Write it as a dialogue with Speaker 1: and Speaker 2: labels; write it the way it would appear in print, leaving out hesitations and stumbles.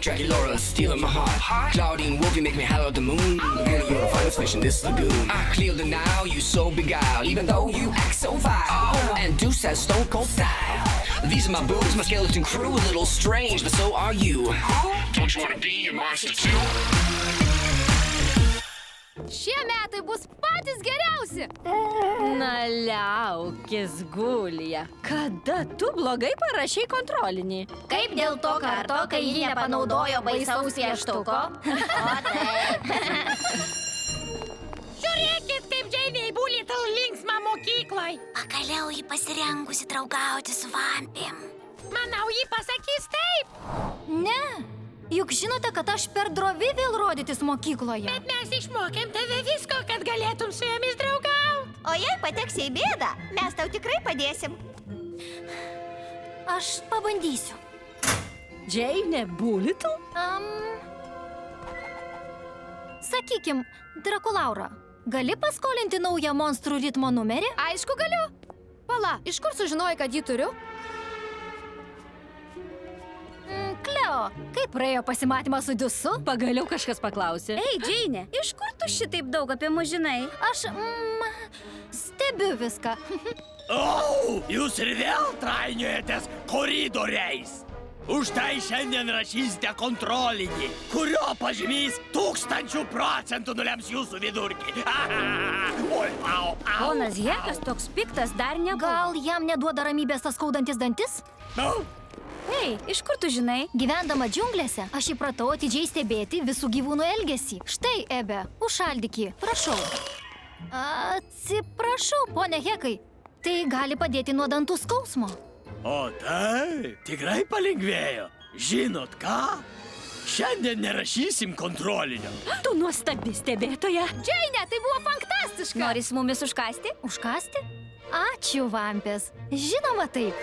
Speaker 1: Draculaura, stealing my heart. Claudine Wolf, you make me howl at the moon. Laguna, you're a finest fish in this lagoon. I clear the now, you so beguiled, even though you act so vile. And Deuce has stone cold style. These are my boobs, my skeleton crew, a little strange, but so are you. Don't you wanna be a monster too?
Speaker 2: Šie metai bus patys geriausi.
Speaker 3: Na liaukis, Gulija. Kada tu blogai parašei kontrolinį?
Speaker 2: Kaip dėl to karto, kai ji nepanaudojo baisaus pieštuko? O taip.
Speaker 4: Žiūrėkit, kaip Džeinei Bulittle linksma mokykloj.
Speaker 5: Pagaliau ji pasirengusi draugauti su vampėm.
Speaker 4: Manau, ji pasakys taip.
Speaker 2: Ne, juk žinote, kad aš per drovi vėl rodytis mokykloje.
Speaker 4: Bet mes išmokėm tave visko, kad galėtum su jomis draugauti.
Speaker 5: O jei pateksi į bėdą, mes tau tikrai padėsim.
Speaker 2: Aš pabandysiu.
Speaker 3: Džeinė Bulittle?
Speaker 2: Sakykim, Draculaura, gali paskolinti naują monstrų ritmo numerį? Aišku, galiu. Pala, iš kur sužinojai, kad jį turiu? Kleo, kaip praėjo pasimatymas su Diusu?
Speaker 3: Pagaliau kažkas paklausė.
Speaker 5: Ei, Džeinė, iš kur tu šitaip daug apie mus žinai?
Speaker 2: Aš stebiu viską.
Speaker 6: Jūs ir vėl trainiojatės koridoriais. Už tai šiandien rašysite kontrolinį, kurio pažymys 1000% nulems jūsų vidurkį. Oi, au.
Speaker 5: Ponas Hekas toks piktas dar nebuvo.
Speaker 2: Gal jam neduoda ramybės tas skaudantis dantis?
Speaker 5: Ei, iš kur tu žinai?
Speaker 2: Gyvendama džiunglėse, aš įpratau atidžiai stebėti visų gyvūnų elgesį. Štai, Ebe, užšaldyk jį, prašau. Atsiprašau, ponia Hekai, tai gali padėti nuo dantų skausmo.
Speaker 6: O taip, tikrai palengvėjo. Žinot ką? Šiandien nerašysim kontrolinio.
Speaker 3: Tu nuostabi stebėtoja.
Speaker 2: Džeinė, tai buvo fantastiška.
Speaker 5: Nori su mumis užkasti?
Speaker 2: Užkasti? Ačiū, vampės. Žinoma taip.